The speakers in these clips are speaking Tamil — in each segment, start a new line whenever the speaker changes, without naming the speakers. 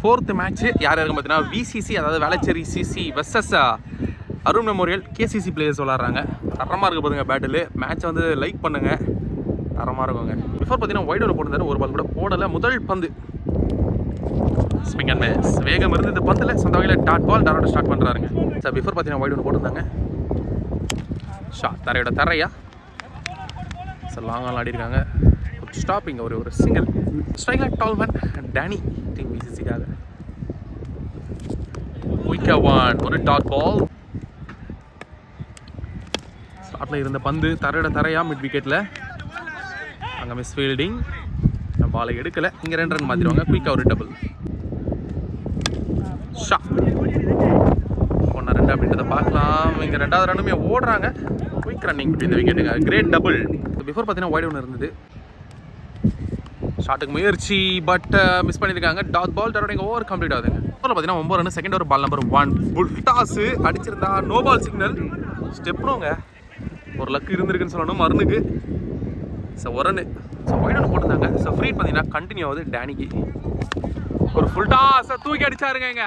4th மேட்ச் யார் யாருக்கும் பார்த்தீங்கன்னா விசிசி, அதாவது Velachery CC versus Arun memorial KCC players விளாட்றாங்க. தரமாக இருக்க பாருங்க பேட்டில். மேட்ச் வந்து லைக் பண்ணுங்க, தரமாக இருக்குங்க. பிஃபோர் பார்த்தீங்கன்னா ஒயிட் ஓவர் போட்டிருந்தாரு, ஒரு பால் கூட போடலை. முதல் பந்து ஸ்விங் அண்ட் மிஸ், வேகம் இருந்து இந்த பந்தில் சொந்த வகையில் டாட் பால் டாரோட ஸ்டார்ட் பண்ணுறாருங்க. சார் பிஃபோர் பார்த்தீங்கன்னா ஒயிட் ஓவர் போட்டிருந்தாங்க. ஷாட் தரையோட தரையா சார் லாங்கால் ஆடிருக்காங்க. ஸ்டாப்பிங் ஒரு சிங்கிள் ஸ்ட்ரைக் லைக் டால்மன் டேனி டீம் விசிசிக்காக. குயிக்கா ஒன், ஒரு டாட் பால். ஸ்டார்ட்ல இருந்த பந்து தரையோட தரையா மிட் விக்கெட்ல. அங்கே மிஸ் ஃபீல்டிங், பாலை எடுக்கல. இங்கே 2 ரன் மாற்றிடுவாங்க. குயிக்கா ஒரு டபுள் ஷாட். 1-2 அப்படின்றத பார்க்கலாம். இங்கே 2வது ரன்னுமே ஓடுறாங்க. குயிக் ரன்னிங் இந்த விக்கெட்டுங்க. Great double. பிஃபோர் பார்த்தீங்கன்னா ஒயிட் ஒன்று இருந்தது. ஷாட்டுக்கு முயற்சி பட் மிஸ் பண்ணியிருக்காங்க. டாட் பால் டாரோட இங்கே ஓவர் கம்ப்ளீட் ஆகுதுங்க. பார்த்தீங்கன்னா 9 run. Second over ball number 1 full toss அடிச்சிருந்தா நோ பால் சிக்னல். ஸ்டெப்னோங்க ஒரு லக்கு இருந்திருக்குன்னு சொல்லணும் மருந்துக்கு. ஸோ ஒரு ரன். ஸோ ஒயிட் ஒன்று போட்டிருந்தாங்க. ஸோ ஃப்ரீ பார்த்தீங்கன்னா கண்டினியூ ஆகுது. டேனிக்கு ஒரு ஃபுல் டாஸை தூக்கி அடிச்சாருங்க.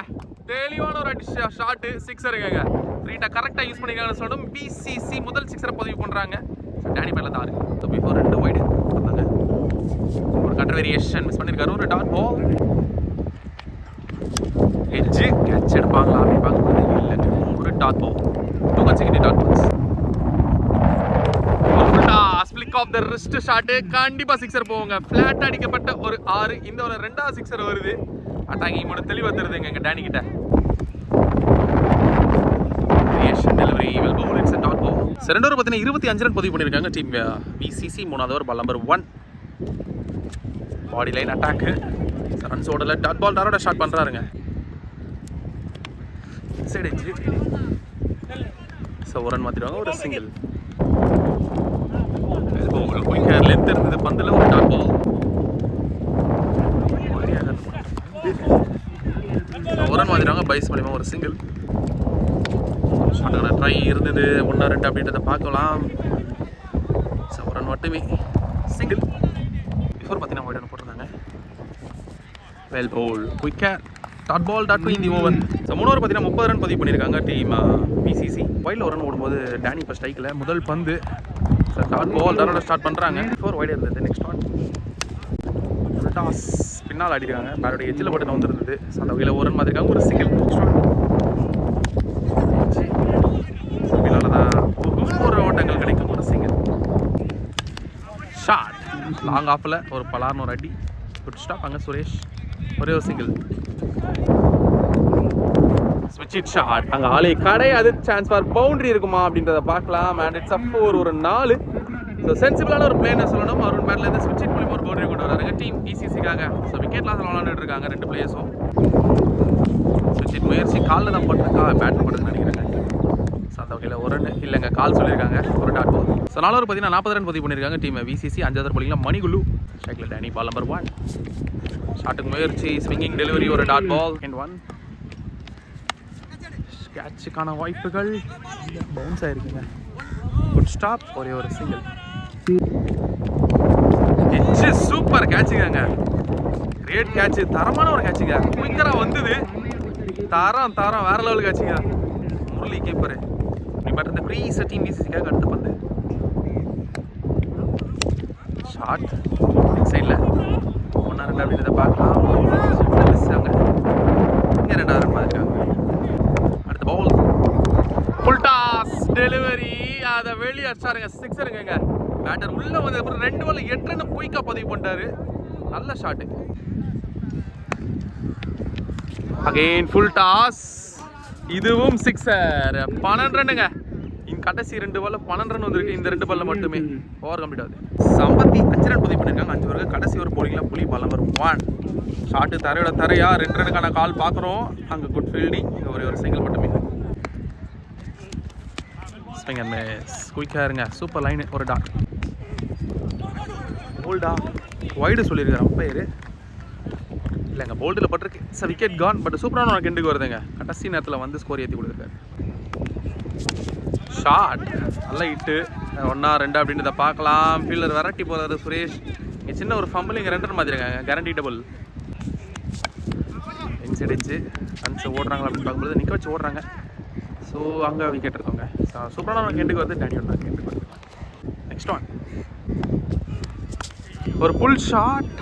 தெளிவான ஒரு ஷாட்டு, சிக்ஸருங்க. ஃப்ரீட்டை கரெக்டாக யூஸ் பண்ணிருக்காங்கன்னு சொல்லணும். பிசிசி முதல் 6 பதிவு பண்ணுறாங்க. டேனி மேலே தான் இருக்கு. ஸோ பிஃபோர் 2 ஒயிட் பண்ணாங்க. ஒரு கட்டர் வேரியேஷன் மிஸ் பண்ணியிருக்காரு. ஒரு டாட் பால் எட்ஜு கேட்ச் எடுப்பாங்களா அப்படி பார்க்கும்போது இல்லைங்க. ஒரு dot ball. 2 consecutive dot balls. ஒரு full toss flick off the wrist shot. கண்டிப்பாக சிக்ஸர் போவாங்க. ஃப்ளாட் அடிக்கப்பட்ட ஒரு 6. இந்த ஒரு 2வது சிக்ஸர் வருது. அட்டாக்கிங் மட்டும் தெளிவாக தருதுங்க எங்கள் டேனி கிட்ட. Delivery well bowled. It's dot ball. Second over பார்த்தீங்கன்னா 25 ரன் பதிவு பண்ணியிருக்காங்க டீம் விசிசி. 3வது over ball number 1 body line attack. Runs ஓடல. டாட் பால் டாரோட ஷாட் பண்ணுறாருங்க. Side edge. ஸோ ஒரு ரன் மாற்றிடுவாங்க. ஒரு சிங்கிள் குயிக்காக லென்த் இருந்தது பந்தில். ஒரு டாட் பால். ஒரு ரன் மாற்றிடுவாங்க. பைஸ் மூலியமாக ஒரு சிங்கிள். ஷாட்டுக்கான ட்ரை இருந்தது. 1-2 அப்படின்றத பார்க்கலாம். ஸோ ஒரு ரன் மட்டுமே. சிங்கிள். பிஃபோர் பார்த்தீங்கன்னா ஒயிட் ஒன்று போட்டிருந்தாங்க. Well bowled. குயிக்காக dot ball dot in the over. So 3 over பார்த்தீங்கன்னா 30 ரன் பதிவு பண்ணியிருக்காங்க டீம் பிசிசி. ஒயிட்டில் ஒரு ரன் ஓடும்போது டேனி இப்போ ஸ்ட்ரைக்கில். முதல் பந்து ஸோ டாட் பால் டாரோட ஸ்டார்ட் பண்ணுறாங்க. பிஃபோர் ஒயிட் இருந்தது. நெக்ஸ்ட் ஒன் டாஸ் பின்னால் ஆடிருக்காங்க. பேரோட எஜ்ஜில் போட்டு வந்துருந்தது. ஸோ அந்த வகையில் ஒரு ரன் மாதிரிக்காங்க. ஒரு சிங்கிள். பின்னால் தான் ஒரு ஓட்டங்கள் கிடைக்கும். ஒரு சிங்கிள் ஷாட். லாங் ஆஃபில் ஒரு பலார்னு ஒரு அடி. Good stop. அங்கே சுரேஷ் ஒரே ஒரு சிங்கிள். ஸ்விட்ச் இட் ஷாட். அங்கே ஆளே கிடையாது. சான்ஸ் ஃபார் பவுண்டரி இருக்குமா அப்படின்றத பார்க்கலாம். அண்ட் இட்ஸ் அப் ஒரு 4. ஸோ சென்சிபிளான ஒரு பிளேயர்னு சொல்லணும். அருண் பேட்லேருந்து ஸ்விட்ச் இட் மூலியமாக ஒரு பவுண்டரி கொண்டு வராங்க டீம் பிசிசிக்காக. ஸோ விக்கெட் லாஸ் விளாண்டுட்டு இருக்காங்க 2 பிளேயர்ஸும். ஸ்விட்ச் இட் முயற்சி காலில் தான் போட்டிருக்கா, பேட் போட்டுன்னு நினைக்கிறாங்க. ஸோ அந்த வகையில் ஒரு ரன் இல்லைங்க, கால் சொல்லியிருக்காங்க. ஒரு டாட் பால். ஸோ 4 ஓவர் பார்த்தீங்கன்னா 40 ரன் பதிவு பண்ணியிருக்காங்க டீம் விசிசி. 5வது ஓவர் போலிங்கில் மணிகுலு. ஸ்ட்ரைக்கில் டேனி. பால் நம்பர் 1 ஷாட்டுக்கு முயற்சி. Swinging delivery. ஒரு டாட் பால். அண்ட் 1 கேட்சுக்கான வாய்ப்புகள். பவுன்ஸ் ஆயிருக்குங்க. Good stop. ஒரே ஒரு சிங்கிள். சூப்பர் கேட்சுங்க. Great catch. தரமான ஒரு கேட்சுங்க. குயிக்கராக வந்தது. தரம் வேற லெவல் கேட்சுங்க. முரளி கீப்பரு. பட் இந்த ப்ரீஸ் டீம் விசிசிக்காக அடுத்த பந்து ஷாட் சைடில் 1-2 அப்படின்றத பார்க்கலாம். மிஸ்ஸாங்க. இங்கே 2வது ரன் மாதிரிக்காங்க. அடுத்த பவுல் ஃபுல் டாஸ் டெலிவரி. அதை வெளியே அடிச்சாருங்க. சிக்ஸருங்க. பேட்டர் உள்ளே வந்து அப்புறம் 2 பால் 8 ரன் குயிக்காக பதிவு பண்ணிட்டாரு. நல்ல ஷாட்டு. Again full toss. இதுவும் சிக்ஸர். 12 ரன்னுங்க. கடைசி 2 பால்ல 12 ரன் வந்திருக்கு. இந்த 2 பால்ல மட்டுமே ஓவர் கம்ப்ளீட் ஆகுது. 55 ரன் பதிவு பண்ணியிருக்காங்க 5 ஓவருக்கு. கடைசி ஒரு போலிங்கில் புலி பால் நம்பர் 1 ஷாட்டு தரையோட தரையா. 2 ரனுக்கான கால் பார்க்குறோம். அங்கே குட் ஃபீல்டிங். இங்கே ஒரே ஒரு சிங்கிள் மட்டுமே. Swing and miss. குயிக்காக இருங்க. Super line. ஒரு டாட். போல்டா வைடு சொல்லியிருக்காரு அம்பையர். இல்லைங்க போல்டில் பட்டிருக்கு. Sir wicket gone. பட் சூப்பரான ஒரு கெண்டுக்கு வருதுங்க. கடைசி நேரத்தில் வந்து ஸ்கோர் ஏற்றி கொடுத்துருக்காரு. ஷாட் நல்ல ஹிட்டு. 1-2 அப்படின்றத பார்க்கலாம். ஃபீல்டர் வெரைட்டி போகிறாரு சுரேஷ். இங்கே சின்ன ஒரு ஃபம்பிள். இங்கே 2 ரன் மாதிரிங்க. Guarantee double. Inside edge runs ஓடுறாங்களா அப்படின்னு பார்க்கும்போது நிற்க வச்சு ஓடுறாங்க. ஸோ அங்கே விக்கெட் இருக்கோங்க. சூப்பரான ஒரு கெண்டுக்கு வந்து டேனியல் தான் கெண்டுக்கு வந்து. நெக்ஸ்ட் ஒன் ஒரு pull shot,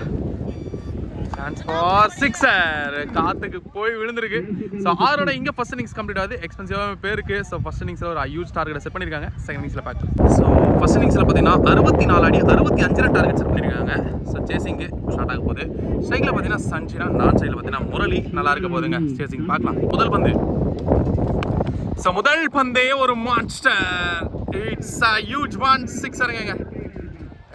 chance for sixer. காத்துக்கு போய் விழுந்திருக்கு. ஸோ ஆரோட இங்கே ஃபர்ஸ்ட் இன்னிங்ஸ் கம்ப்ளீட் ஆகுது. எக்ஸ்பென்சிவாக பேருக்கு. ஸோ ஃபர்ஸ்ட் இன்னிங்ஸில் ஒரு ஹியூஜ் டார்கெட்டை செட் பண்ணியிருக்காங்க. செகண்ட் இன்னிங்ஸில் பார்க்கலாம். ஸோ ஃபர்ஸ்ட் இன்னிங்ஸில் பார்த்தீங்கன்னா 64 அடி 65 ரன் டார்கெட் செட் பண்ணியிருக்காங்க. ஸோ சேசிங்கு ஸ்டார்ட் ஆக போகுது. ஸ்ட்ரைக்கில் பார்த்தீங்கன்னா சன்ஷினா, நான் சைடில் பார்த்தீங்கன்னா முரளி. நல்லா இருக்க போகுதுங்க சேசிங். பார்க்கலாம் முதல் பந்து. ஸோ முதல் பந்தே ஒரு monster. It's a huge one. சிக்ஸருங்க.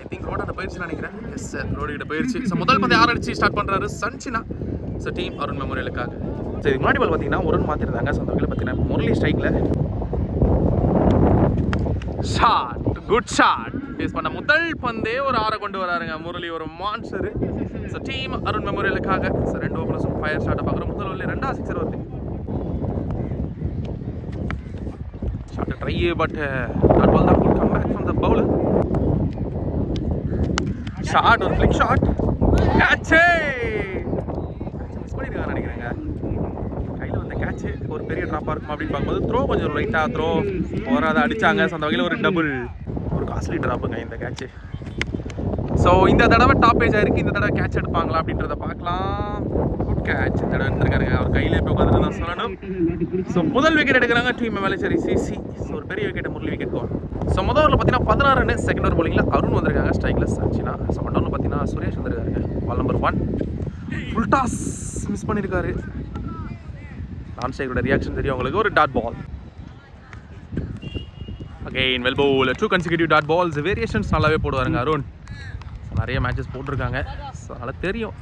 ஐ திங்க் ரோட பயிற்சி நினைக்கிறேன். எஸ் சார், ரோடிக்கிட்ட பயிற்சி. ஸோ முதல் பந்து 6 அடிச்சு ஸ்டார்ட் பண்ணுறாரு சன்ஷினா. ஸோ டீம் அருண் மெமோரியலுக்காக. ஸோ இதுக்கு முன்னாடி பால் பார்த்தீங்கன்னா ஒரு ரன் மாற்றிருந்தாங்க. ஸோ அந்த வகையில் பார்த்தீங்கன்னா முரளி ஸ்ட்ரைக்கில் ஷாட், குட் ஷாட். பேஸ் பண்ண முதல் பந்தே ஒரு 6 கொண்டு வராருங்க முரளி, ஒரு மான்ஸ்டர். ஸோ டீம் அருண் மெமோரியலுக்காக. ஸோ 2 ஓவர்ஸும் ஃபயர் ஷாட்டை பார்க்குறோம். முதல் ஓவரில் 2வது சிக்ஸர் வருது. Shot try but not ball தான். Good come back from the bowler. Shot, ஒரு ஃபிளிக் ஷாட். கேட்சே மிஸ் பண்ணியிருக்காங்க நினைக்கிறேங்க. கையில் வந்த கேட்சு ஒரு பெரிய ட்ராப்பாக இருக்கும் அப்படின்னு பார்க்கும்போது த்ரோ கொஞ்சம் லைட்டாக த்ரோ போகிறத அடித்தாங்க. ஸோ அந்த வகையில் ஒரு டபுள், ஒரு காஸ்ட்லி ட்ராப்புங்க இந்த கேட்சு. ஸோ இந்த தடவை டாப் பேஜ் ஆயிருக்கு. இந்த தடவை கேட்ச் எடுப்பாங்களா அப்படின்றத பார்க்கலாம். குட் கேட்ச் இந்த தடவை எடுத்துருக்காருங்க. அவர் கையில் போய் உட்காந்துட்டு தான் சொல்லணும். ஸோ முதல் விக்கெட் எடுக்கிறாங்க டீம் மேலேச்சேரி சிசி. ஸோ ஒரு பெரிய விக்கெட், முரளி விக்கெட் கோல். ஸோ முதல் ஓவரில் பார்த்தீங்கன்னா 16 ரன். செகண்ட் ஓவர் பவுலிங்கில் அருண் வந்திருக்காங்க. ஸ்ட்ரைக்கில் சன்ஷினா. ஸோ ஒன் பார்த்தீங்கன்னா சுரேஷ் வந்திருக்காருங்க. Ball number 1 full toss miss பண்ணியிருக்காரு. நான் ஸ்ட்ரைக்கோட ரியாக்ஷன் தெரியும் உங்களுக்கு. ஒரு dot ball. Again well bowled. 2 consecutive dot balls. Variations நல்லாவே போடுவாருங்க அருண். நிறைய மேட்சஸ் போட்டிருக்காங்க. ஸோ அதனால் தெரியும்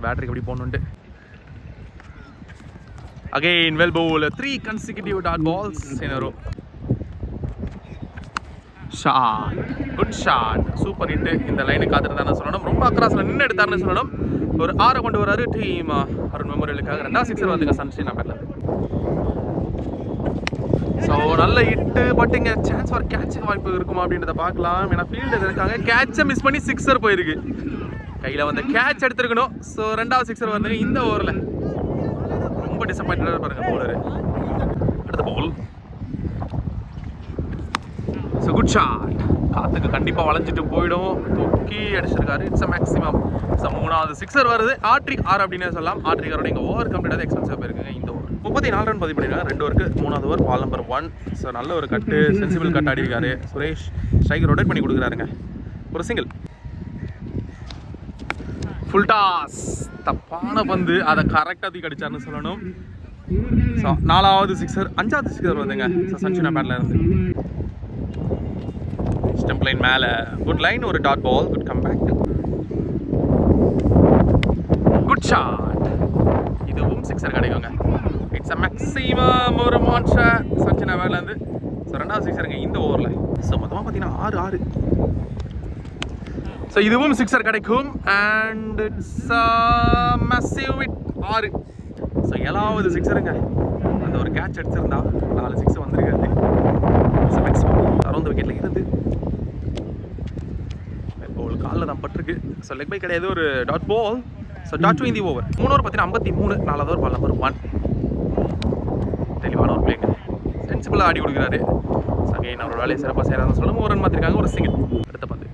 பேட்டரிக்கு எப்படி போகணுன்ட்டு. Again well bowled. 3 consecutive dot balls in a row. Shot, good shot, super hit. இந்த லைனை காத்துட்டு சொல்லணும். ரொம்ப அக்ராஸில் நின்று எடுத்தாருன்னு சொல்லணும். ஒரு 6 கொண்டு வராரு டீம் அருண் மெமோரியலுக்காக. 2வது சிக்ஸர் வந்துங்க சன்ஷைன் பேட்டில். ஸோ நல்ல ஹிட்டு. பட் இங்கே சான்ஸ் ஃபார் கேட்சுக்கு வாய்ப்பு இருக்குமா அப்படின்றத பார்க்கலாம். ஏன்னா ஃபீல்டு இருக்காங்க. கேட்சை மிஸ் பண்ணி சிக்ஸர் போயிருக்கு. கையில் வந்து கேட்ச் எடுத்துருக்கணும். ஸோ 2வது சிக்ஸர் வந்து இந்த ஓவரில் ரொம்ப டிசப்பாயின்டாக பாருங்க பவுலரு. அடுத்த பவுல். So good shot. காற்றுக்கு கண்டிப்பாக வளைஞ்சிட்டு போயிடும். தூக்கி அடிச்சிருக்காரு. It's a maximum. ஸோ 3வது சிக்ஸர் வருது. ஆட்ரிக் 6 அப்படின்னே சொல்லலாம். ஆட்ரிக் இங்கே ஓவர் கம்ப்ளீட்டாக எக்ஸ்பென்சிவ் போயிருக்குங்க இந்த ஓவர். 34 ரன் பதிவு பண்ணியிருக்காங்க 2 ஓவருக்கு. 3வது ஓவர் பால் நம்பர் 1. ஸோ நல்ல ஒரு கட்டு, சென்சிபிள் கட் ஆடி இருக்காரு சுரேஷ். ஸ்ட்ரைக் ரொட்டேட் பண்ணி கொடுக்குறாருங்க. ஒரு சிங்கிள். Full toss. தப்பான பந்து, அதை கரெக்டாக தூக்கி அடிச்சாருன்னு சொல்லணும். ஸோ 4வது சிக்ஸர். 5வது சிக்ஸர் வந்துங்க. ஸோ சன்ஷினா பேட்டில் இருந்து ஸ்டெம்ப் லைன் மேலே குட் லைன், ஒரு dot ball. Good come back. Good shot. இதுவும் சிக்ஸர் கிடைக்குங்க. இட்ஸ் அ மேக்ஸிமம் ஒரு மான்ஸ்டர் சன்ஷினா பேட்லேருந்து. ஸோ 2வது சிக்ஸருங்க இந்த ஓவரில். ஸோ மொத்தமாக பார்த்தீங்கன்னா 6. ஸோ இதுவும் சிக்ஸர் கிடைக்கும். அண்ட் இட்ஸ் மேசிவ் விட் 6. ஸோ 7வது சிக்ஸருங்க. அந்த ஒரு கேட்ச் அடிச்சிருந்தா 4 சிக்ஸ் வந்திருக்காது. ஸோ மேக்ஸிமம் அரௌண்ட் விக்கெட்டில் இருந்து காலில் தான் பட்டிருக்கு. ஸோ லெக் பை கிடையாது, ஒரு டாட் பால். ஸோ டாட் 2 இந்த ஓவர். 3 ஓவர் பார்த்தீங்கன்னா 53. 4வது ஓவர் பால் நம்பர் 1. தெளிவான ஒரு பிளேங்க. சென்சிபிளாக ஆடி கொடுக்குறாரு. ஸோ அகைன் அவரோட வேலையை சிறப்பாக செய்கிறாங்கன்னு சொல்லணும். ஒரு ரன் மாற்றிருக்காங்க. ஒரு சிங்கிள். அடுத்த பந்து.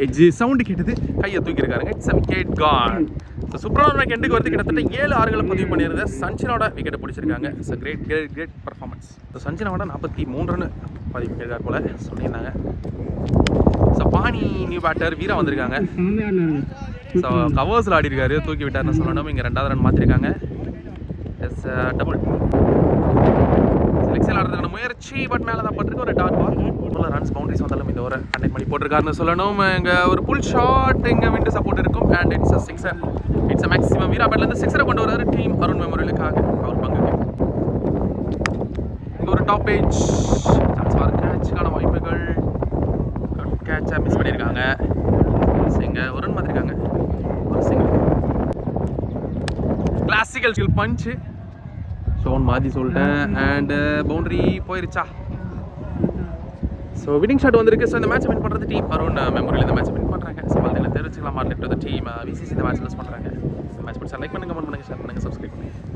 எட்ஜு சவுண்டு கேட்டது. கையை தூக்கியிருக்காருங்க. It's a wicket gone. So சூப்பரான கெண்டுக்கு வந்து கிட்டத்தட்ட 7 6 பதிவு பண்ணியிருந்த சன்ஷினோட விக்கெட்டை பிடிச்சிருக்காங்க. So great performance. ஸோ சன்ஷினோட 43 ரன் பதிவு பண்ணியிருக்காரு போல சொல்லியிருந்தாங்க. ஸோ பாணி நியூ பேட்டர் வீரா வந்திருக்காங்க. ஸோ கவர்ஸில் ஆடி இருக்காரு. தூக்கி விட்டார்னு சொல்லணும். இங்கே 2வது ரன் மாற்றிருக்காங்க. S double. செலெக்ஷன் ஆடுறதுக்கான முயற்சி. பட் மேலே தான் பட்டிருக்கு. ஒரு டாட் பால். ரன்ஸ் பவுண்டரிஸ் வந்தாலும் இந்த ஓவர் அன்னைட் பண்ணி போட்டிருக்காருன்னு சொல்லணும். இங்கே ஒரு புல் ஷாட். இங்கே விண்டு சப்போர்ட் இருக்கும். And it's a sixer. It's a maximum. Veera பேட்லேருந்து சிக்ஸரை கொண்டு வராரு டீம் அருண் மெமோரியலுக்காக. அவர் பங்குக்கு இங்கே ஒரு டாப் பேஜ். சான்ஸ் ஃபார் கேட்சுக்கான வாய்ப்புகள். கேட்சை மிஸ் பண்ணியிருக்காங்க. இங்கே ஒரு ரன் மாற்றிருக்காங்க. ஒரு சிங்கிள். Classical skill punch. ஷோன் மாதி சொல்லிட்டேன். அண்டு பவுண்டரி போயிருச்சா. ஸோ வினிங் ஷாட் வந்திருக்கு. ஸோ இந்த மேட்ச் வின் பண்ணுறது டீம் அருண் மெமோரியல். இந்த மேட்ச் வின் பண்ணுறாங்க. ஸோ அதில் தெரிவிச்சுக்கலாம். மார்லெட் டீம் விசிசி இந்த மேட்ச் லூஸ் பண்ணுறாங்க. மேட்ச் பண்ணி சார் லைக் பண்ணுங்க கமெண்ட் பண்ணுங்க ஷேர் பண்ணுங்க